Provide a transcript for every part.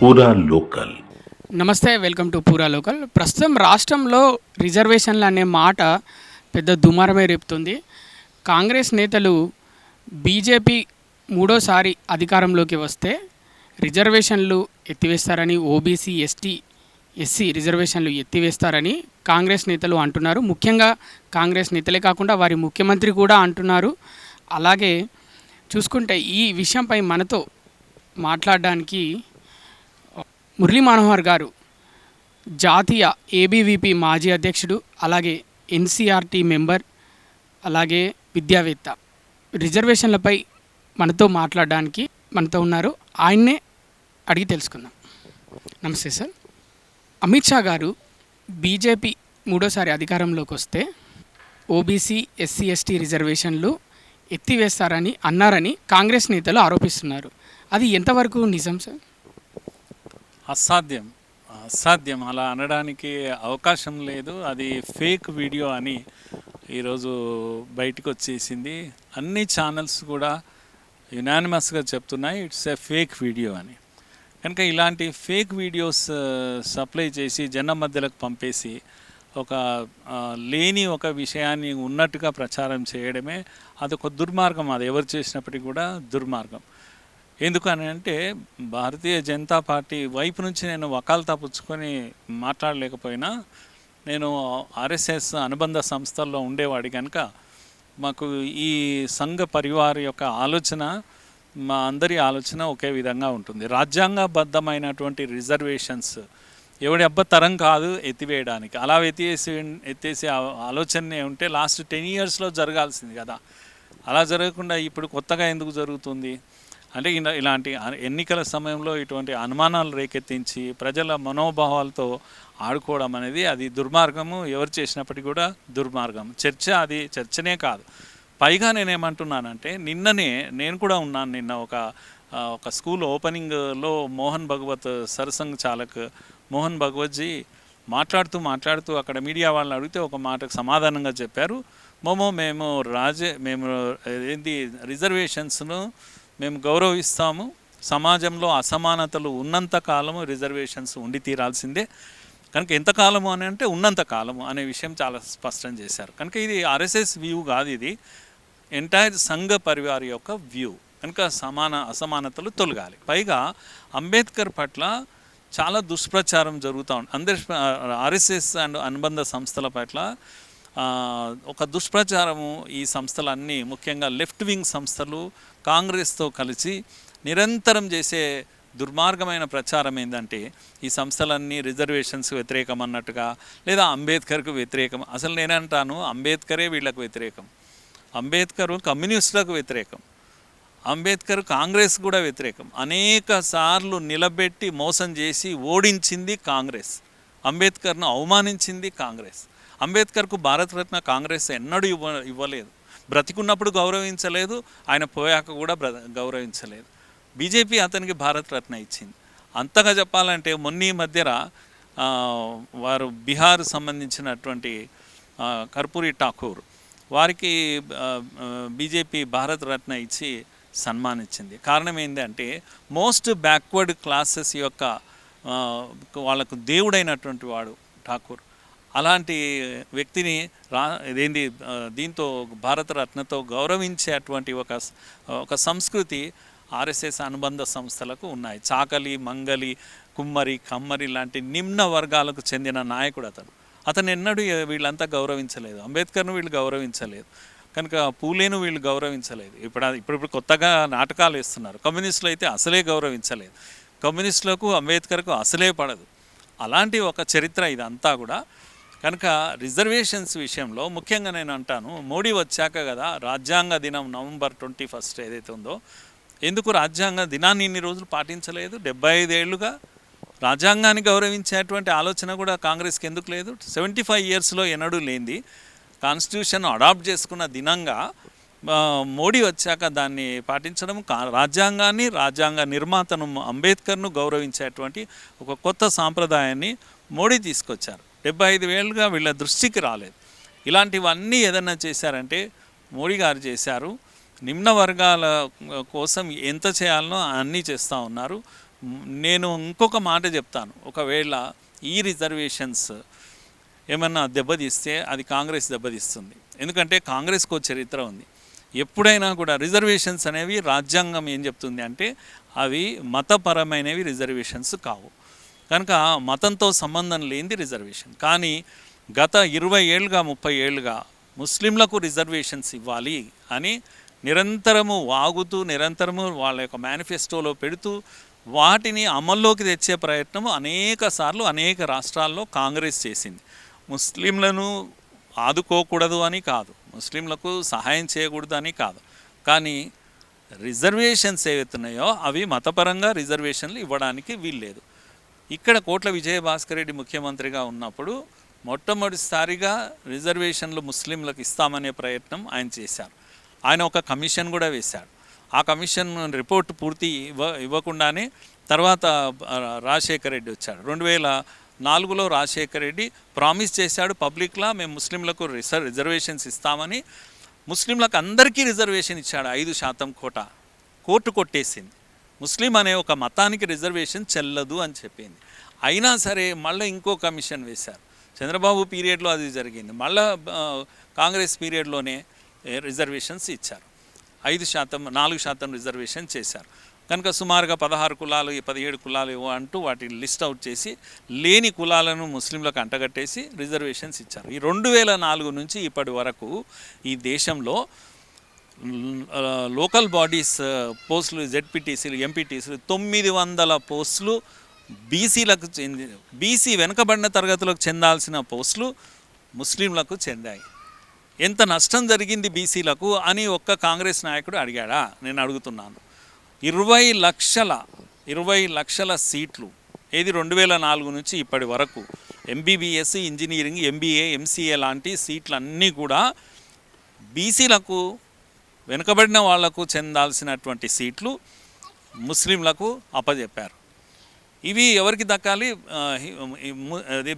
పూరా లోకల్. నమస్తే, welcome to పూరా లోకల్. ప్రస్తుతం రాష్ట్రంలో రిజర్వేషన్లు అనే మాట పెద్ద దుమారమే రేపుతుంది. కాంగ్రెస్ నేతలు బీజేపీ మూడోసారి అధికారంలోకి వస్తే రిజర్వేషన్లు ఎత్తివేస్తారని, ఓబీసీ, ఎస్సీ రిజర్వేషన్లు ఎత్తివేస్తారని కాంగ్రెస్ నేతలు అంటున్నారు. ముఖ్యంగా కాంగ్రెస్ నేతలే కాకుండా వారి ముఖ్యమంత్రి కూడా అంటున్నారు. అలాగే చూసుకుంటే ఈ విషయంపై మనతో మాట్లాడడానికి మురళీ మనోహర్ గారు, జాతీయ ఏబీవీపీ మాజీ అధ్యక్షుడు, అలాగే ఎన్సీఆర్టీ మెంబర్, అలాగే విద్యావేత్త, రిజర్వేషన్లపై మనతో మాట్లాడడానికి మనతో ఉన్నారు. ఆయన్నే అడిగి తెలుసుకుందాం. నమస్తే సార్. అమిత్ షా గారు బీజేపీ మూడోసారి అధికారంలోకి వస్తే ఓబీసీ, ఎస్సీ, ఎస్టీ రిజర్వేషన్లు ఎత్తివేస్తారని అన్నారని కాంగ్రెస్ నేతలు ఆరోపిస్తున్నారు. అది ఎంతవరకు నిజం సార్? అసాధ్యం అలా అనడానికి అవకాశం లేదు. అది ఫేక్ వీడియో అని ఈరోజు బయటకు వచ్చేసింది. అన్ని ఛానల్స్ కూడా యునానిమస్గా చెప్తున్నాయి ఇట్స్ ఏ ఫేక్ వీడియో అని. కనుక ఇలాంటి ఫేక్ వీడియోస్ సప్లై చేసి జనం మధ్యలోకి పంపేసి ఒక లేని ఒక విషయాన్ని ఉన్నట్టుగా ప్రచారం చేయడమే అదొక దుర్మార్గం. అది ఎవరు చేసినప్పటికీ కూడా దుర్మార్గం. ఎందుకని అంటే భారతీయ జనతా పార్టీ వైపు నుంచి నేను వకాల్తా పుచ్చుకొని మాట్లాడలేకపోయినా, నేను ఆర్ఎస్ఎస్ అనుబంధ సంస్థల్లో ఉండేవాడి కనుక మాకు ఈ సంఘ పరివార్ యొక్క ఆలోచన, మా అందరి ఆలోచన ఒకే విధంగా ఉంటుంది. రాజ్యాంగబద్ధమైనటువంటి రిజర్వేషన్స్ ఎవడి తరం కాదు ఎత్తివేయడానికి. అలా ఎత్తేసే ఆలోచనే ఉంటే లాస్ట్ 10 yearsలో జరగాల్సింది కదా. అలా జరగకుండా ఇప్పుడు కొత్తగా ఎందుకు జరుగుతుంది అంటే, ఇలాంటి ఎన్నికల సమయంలో ఇటువంటి అనుమానాలు రేకెత్తించి ప్రజల మనోభావాలతో ఆడుకోవడం అనేది అది దుర్మార్గము. ఎవరు చేసినప్పటికీ కూడా దుర్మార్గం. అది చర్చనే కాదు. పైగా నేనేమంటున్నానంటే, నిన్ననే నేను కూడా ఉన్నాను. నిన్న ఒక స్కూల్ ఓపెనింగ్లో మోహన్ భగవత్ సరసంఘ్ చాలక్ మోహన్ భగవత్జీ మాట్లాడుతూ అక్కడ మీడియా వాళ్ళని అడిగితే ఒక మాటకు సమాధానంగా చెప్పారు. మేము రిజర్వేషన్స్ను మేము గౌరవిస్తాము. సమాజంలో అసమానతలు ఉన్నంత కాలము రిజర్వేషన్స్ ఉండి తీరాల్సిందే. కనుక ఎంతకాలము అని అంటే ఉన్నంత కాలము అనే విషయం చాలా స్పష్టం చేశారు. కనుక ఇది ఆర్ఎస్ఎస్ వ్యూ కాదు, ఇది ఎంటైర్ సంఘ పరివార్ యొక్క వ్యూ. కనుక అసమానతలు తొలగాలి. పైగా అంబేద్కర్ పట్ల చాలా దుష్ప్రచారం జరుగుతూ ఉంది. ఆర్ఎస్ఎస్ అండ్ అనుబంధ సంస్థల పట్ల ఒక దుష్ప్రచారము ఈ సంస్థలన్నీ, ముఖ్యంగా లెఫ్ట్ వింగ్ సంస్థలు కాంగ్రెస్తో కలిసి నిరంతరం చేసే దుర్మార్గమైన ప్రచారం ఏంటంటే, ఈ సంస్థలన్నీ రిజర్వేషన్స్ వ్యతిరేకం అన్నట్టుగా, లేదా అంబేద్కర్కు వ్యతిరేకం. అసలు నేనంటాను అంబేద్కరే వీళ్ళకు వ్యతిరేకం. అంబేద్కరు కమ్యూనిస్టులకు వ్యతిరేకం. అంబేద్కర్ కాంగ్రెస్ కూడా వ్యతిరేకం. అనేక సార్లు నిలబెట్టి మోసం చేసి ఓడించింది కాంగ్రెస్. అంబేద్కర్ను అవమానించింది కాంగ్రెస్. అంబేద్కర్కు భారతరత్న కాంగ్రెస్ ఎన్నడూ ఇవ్వలేదు. బ్రతికున్నప్పుడు గౌరవించలేదు, ఆయన పోయాక కూడా గౌరవించలేదు. బీజేపీ అతనికి భారతరత్న ఇచ్చింది. అంతగా చెప్పాలంటే మొన్న మధ్యన వారు బీహార్ సంబంధించినటువంటి కర్పూరి ఠాకూర్ వారికి బీజేపీ భారతరత్న ఇచ్చి సన్మానించింది. కారణం ఏంటంటే, మోస్ట్ బ్యాక్వర్డ్ క్లాసెస్ యొక్క వాళ్ళకు దేవుడైనటువంటి వాడు ఠాకూర్. అలాంటి వ్యక్తిని దీంతో భారతరత్నతో గౌరవించేటువంటి ఒక సంస్కృతి ఆర్ఎస్ఎస్ అనుబంధ సంస్థలకు ఉన్నాయి. చాకలి, మంగలి, కుమ్మరి, కమ్మరి లాంటి నిమ్న వర్గాలకు చెందిన నాయకుడు అతను ఎన్నడూ వీళ్ళంతా గౌరవించలేదు. అంబేద్కర్ను వీళ్ళు గౌరవించలేదు. కనుక పూలేను వీళ్ళు గౌరవించలేదు. ఇప్పుడు కొత్తగా నాటకాలు వేస్తున్నారు. కమ్యూనిస్టులు అయితే అసలే గౌరవించలేదు. కమ్యూనిస్టులకు అంబేద్కర్కు అసలే పడదు. అలాంటి ఒక చరిత్ర ఇదంతా కూడా. కనుక రిజర్వేషన్స్ విషయంలో ముఖ్యంగా నేను అంటాను, మోడీ వచ్చాక కదా రాజ్యాంగ దినం November 21 ఏదైతే ఉందో, ఎందుకు రాజ్యాంగ దినాన్ని ఇన్ని రోజులు పాటించలేదు? 75 ఏళ్ళుగా రాజ్యాంగాన్ని గౌరవించేటువంటి ఆలోచన కూడా కాంగ్రెస్కి ఎందుకు లేదు? 75 yearsలో ఎన్నడూ లేనిది కాన్స్టిట్యూషన్ అడాప్ట్ చేసుకున్న దినంగా మోడీ వచ్చాక దాన్ని పాటించడం, రాజ్యాంగ నిర్మాతను అంబేద్కర్ను గౌరవించేటువంటి ఒక కొత్త సాంప్రదాయాన్ని మోడీ తీసుకొచ్చారు. 75 ఏళ్ళుగా వీళ్ళ దృష్టికి రాలేదు. ఇలాంటివన్నీ ఏదన్నా చేశారంటే మోడీ గారు చేశారు. నిమ్న వర్గాల కోసం ఎంత చేయాలనో అన్నీ చేస్తూ ఉన్నారు. నేను ఇంకొక మాట చెప్తాను, ఒకవేళ ఈ రిజర్వేషన్స్ ఏమన్నా దెబ్బతీస్తే అది కాంగ్రెస్ దెబ్బతీస్తుంది. ఎందుకంటే కాంగ్రెస్కి ఒక చరిత్ర ఉంది. ఎప్పుడైనా కూడా రిజర్వేషన్స్ అనేవి రాజ్యాంగం ఏం చెప్తుంది అంటే అవి మతపరమైనవి రిజర్వేషన్స్ కావు. కనుక మతంతో సంబంధం లేనిది రిజర్వేషన్. కానీ గత 20 ఏళ్ళుగా 30 ఏళ్ళుగా ముస్లింలకు రిజర్వేషన్స్ ఇవ్వాలి అని నిరంతరము వాగుతూ నిరంతరము వాళ్ళ యొక్క మేనిఫెస్టోలో పెడుతూ వాటిని అమల్లోకి తెచ్చే ప్రయత్నం అనేక సార్లు అనేక రాష్ట్రాల్లో కాంగ్రెస్ చేసింది. ముస్లింలను ఆదుకోకూడదు అని కాదు, ముస్లింలకు సహాయం చేయకూడదు అని కాదు, కానీ రిజర్వేషన్స్ ఏవైతున్నాయో అవి మతపరంగా రిజర్వేషన్లు ఇవ్వడానికి వీల్లేదు. ఇక్కడ కోట్ల విజయభాస్కర్ రెడ్డి ముఖ్యమంత్రిగా ఉన్నప్పుడు మొట్టమొదటిసారిగా రిజర్వేషన్లు ముస్లింలకు ఇస్తామనే ప్రయత్నం ఆయన చేశారు. ఆయన ఒక కమిషన్ కూడా వేశాడు. ఆ కమిషన్ రిపోర్ట్ పూర్తి ఇవ్వకుండానే తర్వాత రాజశేఖర రెడ్డి వచ్చాడు. 2004లో రాజశేఖర రెడ్డి ప్రామిస్ చేశాడు పబ్లిక్లా, మేము ముస్లింలకు రిజర్వేషన్స్ ఇస్తామని. ముస్లింలకు అందరికీ రిజర్వేషన్ ఇచ్చాడు. 5% కోటా కోర్టు కొట్టేసింది. ముస్లిం అనే ఒక మతానికి రిజర్వేషన్ చెల్లదు అని చెప్పింది. అయినా సరే మళ్ళీ ఇంకో కమిషన్ వేశారు. చంద్రబాబు పీరియడ్లో అది జరిగింది. మళ్ళీ కాంగ్రెస్ పీరియడ్లోనే రిజర్వేషన్స్ ఇచ్చారు. 5%, 4% రిజర్వేషన్ చేశారు. కనుక సుమారుగా 16 కులాలు 17 కులాలు అంటూ వాటిని లిస్ట్ అవుట్ చేసి లేని కులాలను ముస్లింలకు అంటగట్టేసి రిజర్వేషన్స్ ఇచ్చారు. ఈ 2004 నుంచి ఇప్పటి వరకు ఈ దేశంలో లోకల్ బాడీస్ పోస్టులు, జెడ్పీటీసీలు, ఎంపీటీసీలు 900 పోస్టులు బీసీలకు బీసీ వెనుకబడిన తరగతులకు చెందాల్సిన పోస్టులు ముస్లింలకు చెందాయి. ఎంత నష్టం జరిగింది బీసీలకు అని ఒక్క కాంగ్రెస్ నాయకుడు అడిగాడా? నేను అడుగుతున్నాను. 20 లక్షల సీట్లు ఏది 2004 నుంచి ఇప్పటి వరకు ఎంబీబీఎస్, ఇంజనీరింగ్, ఎంబీఏ, ఎంసీఏ లాంటి సీట్లన్నీ కూడా బీసీలకు వెనుకబడిన వాళ్లకు చెందాల్సినటువంటి సీట్లు ముస్లింలకు అప్పజెప్పారు. ఇవి ఎవరికి దక్కాలి?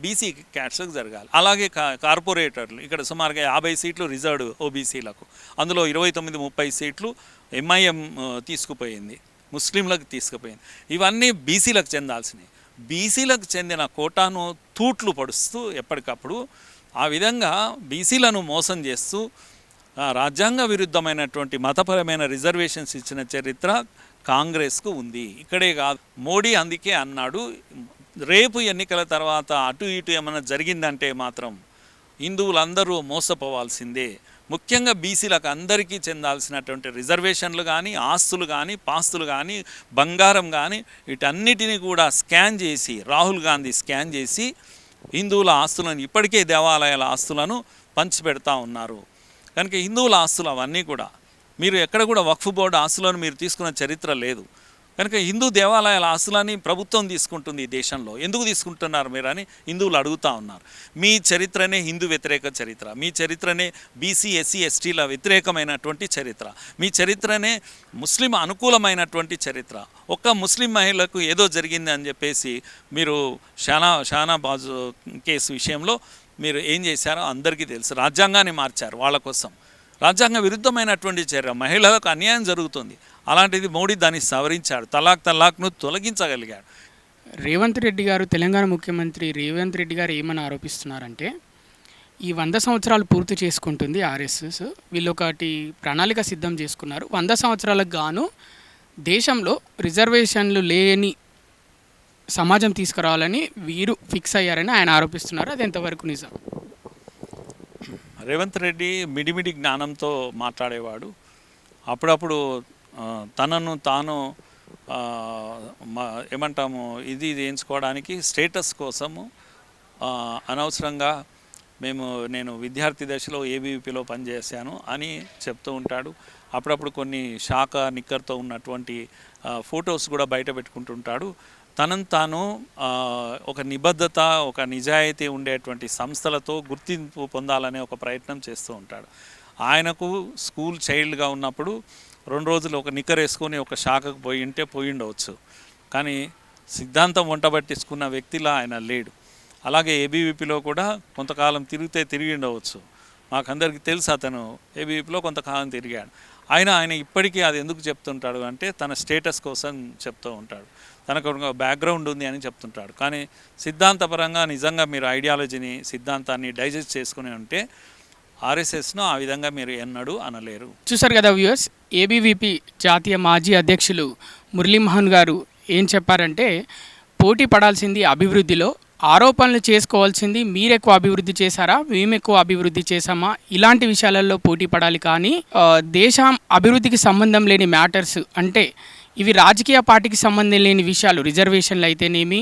బీసీ క్యాట్స్లకు జరగాలి. అలాగే కార్పొరేటర్లు ఇక్కడ సుమారుగా 50 సీట్లు రిజర్వ్డ్ ఓబీసీలకు, అందులో 29-30 సీట్లు ఎంఐఎం తీసుకుపోయింది, ముస్లింలకు తీసుకుపోయింది. ఇవన్నీ బీసీలకు చెందాల్సినవి. బీసీలకు చెందిన కోటాను తూట్లు పడుస్తూ ఎప్పటికప్పుడు ఆ విధంగా బీసీలను మోసం చేస్తూ రాజ్యాంగ విరుద్ధమైనటువంటి మతపరమైన రిజర్వేషన్స్ ఇచ్చిన చరిత్ర కాంగ్రెస్కు ఉంది. ఇక్కడే కాదు, మోడీ అందుకే అన్నాడు, రేపు ఎన్నికల తర్వాత అటు ఇటు ఏమైనా జరిగిందంటే మాత్రం హిందువులందరూ మోసపోవాల్సిందే. ముఖ్యంగా బీసీలకు అందరికీ చెందాల్సినటువంటి రిజర్వేషన్లు కానీ, ఆస్తులు కానీ, పాస్తులు కానీ, బంగారం కానీ వీటన్నిటిని కూడా స్కాన్ చేసి, రాహుల్ గాంధీ స్కాన్ చేసి హిందువుల ఆస్తులను, ఇప్పటికే దేవాలయాల ఆస్తులను పంచిపెడతా ఉన్నారు. కనుక హిందువుల ఆస్తులు అవన్నీ కూడా మీరు ఎక్కడ కూడా వక్ఫ్ బోర్డు ఆస్తులను మీరు తీసుకున్న చరిత్ర లేదు. కనుక హిందూ దేవాలయాల ఆస్తులని ప్రభుత్వం తీసుకుంటుంది ఈ దేశంలో. ఎందుకు తీసుకుంటున్నారు మీరు అని హిందువులు అడుగుతూ ఉన్నారు. మీ చరిత్రనే హిందూ వ్యతిరేక చరిత్ర, మీ చరిత్రనే బీసీ, ఎస్సీ, ఎస్టీల వ్యతిరేకమైనటువంటి చరిత్ర, మీ చరిత్రనే ముస్లిం అనుకూలమైనటువంటి చరిత్ర. ఒక్క ముస్లిం మహిళలకు ఏదో జరిగింది అని చెప్పేసి మీరు షానాబాజు కేసు విషయంలో మీరు ఏం చేశారో అందరికీ తెలుసు. రాజ్యాంగాన్ని మార్చారు వాళ్ళ కోసం. రాజ్యాంగ విరుద్ధమైనటువంటి చర్య, మహిళలకు అన్యాయం జరుగుతుంది. అలాంటిది మోడీ దాన్ని సవరించాడు, తలాక్ను తొలగించగలిగాడు. రేవంత్ రెడ్డి గారు, తెలంగాణ ముఖ్యమంత్రి రేవంత్ రెడ్డి గారు ఏమని ఆరోపిస్తున్నారంటే ఈ 100 సంవత్సరాలు పూర్తి చేసుకుంటుంది ఆర్ఎస్ఎస్. వీళ్ళు ఒకటి ప్రణాళిక సిద్ధం చేసుకున్నారు. 100 సంవత్సరాలకు గాను దేశంలో రిజర్వేషన్లు లేని సమాజం తీసుకురావాలని వీరు ఫిక్స్ అయ్యారని ఆయన ఆరోపిస్తున్నారు. అది ఎంతవరకు నిజం? రేవంత్ రెడ్డి మిడిమిడి జ్ఞానంతో మాట్లాడేవాడు. అప్పుడప్పుడు తనను తాను ఏమంటాము ఇది ఎంచుకోవడానికి స్టేటస్ కోసము అనవసరంగా నేను విద్యార్థి దశలో ఏబీవీపీలో పనిచేశాను అని చెప్తూ ఉంటాడు. అప్పుడప్పుడు కొన్ని శాఖ నిక్కర్తో ఉన్నటువంటి ఫొటోస్ కూడా బయట పెట్టుకుంటుంటాడు. తనను తాను ఒక నిబద్ధత, ఒక నిజాయితీ ఉండేటువంటి సంస్థలతో గుర్తింపు పొందాలనే ఒక ప్రయత్నం చేస్తూ ఉంటాడు. ఆయనకు స్కూల్ చైల్డ్గా ఉన్నప్పుడు 2 రోజులు ఒక నిక్కర్ వేసుకొని ఒక శాఖకు పోయి ఉండవచ్చు, కానీ సిద్ధాంతం వంట పట్టించుకున్న వ్యక్తిలా ఆయన లేడు. అలాగే ఏబీవీపీలో కూడా కొంతకాలం తిరిగి ఉండవచ్చు. మాకందరికీ తెలుసు అతను ఏబీవీపీలో కొంతకాలం తిరిగాడు. ఆయన ఇప్పటికీ అది ఎందుకు చెప్తుంటాడు అంటే తన స్టేటస్ కోసం చెప్తూ ఉంటాడు, తనకు ఒక బ్యాక్గ్రౌండ్ ఉంది అని చెప్తుంటాడు. కానీ సిద్ధాంతపరంగా నిజంగా మీరు ఐడియాలజీని సిద్ధాంతాన్ని డైజెస్ట్ చేసుకుని ఉంటే ఆర్ఎస్ఎస్ను ఆ విధంగా మీరు ఎన్నడూ అనలేరు. చూసారు కదా వ్యూయర్స్, ఏబీవీపీ జాతీయ మాజీ అధ్యక్షులు మురళీమోహన్ గారు ఏం చెప్పారంటే, పోటీ పడాల్సింది అభివృద్ధిలో, ఆరోపణలు చేసుకోవాల్సింది మీరు ఎక్కువ అభివృద్ధి చేశారా మేము ఎక్కువ అభివృద్ధి చేశామా ఇలాంటి విషయాలలో పోటీ పడాలి. కానీ దేశం అభివృద్ధికి సంబంధం లేని మ్యాటర్స్ అంటే ఇవి రాజకీయ పార్టీకి సంబంధం లేని విషయాలు, రిజర్వేషన్లు అయితేనేమి,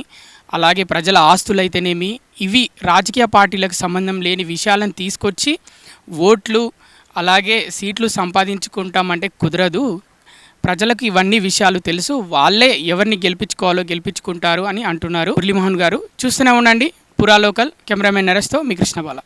అలాగే ప్రజల ఆస్తులు అయితేనేమి, ఇవి రాజకీయ పార్టీలకు సంబంధం లేని విషయాలను తీసుకొచ్చి ఓట్లు అలాగే సీట్లు సంపాదించుకుంటామంటే కుదరదు. ప్రజలకు ఇవన్నీ విషయాలు తెలుసు, వాళ్ళే ఎవరిని గెలిపించుకోవాలో గెలిపించుకుంటారు అని అంటున్నారు మురళీమోహన్ గారు. చూస్తూనే ఉండండి పురా లోకల్. కెమెరామెన్ నరేష్తో మీ కృష్ణబాల.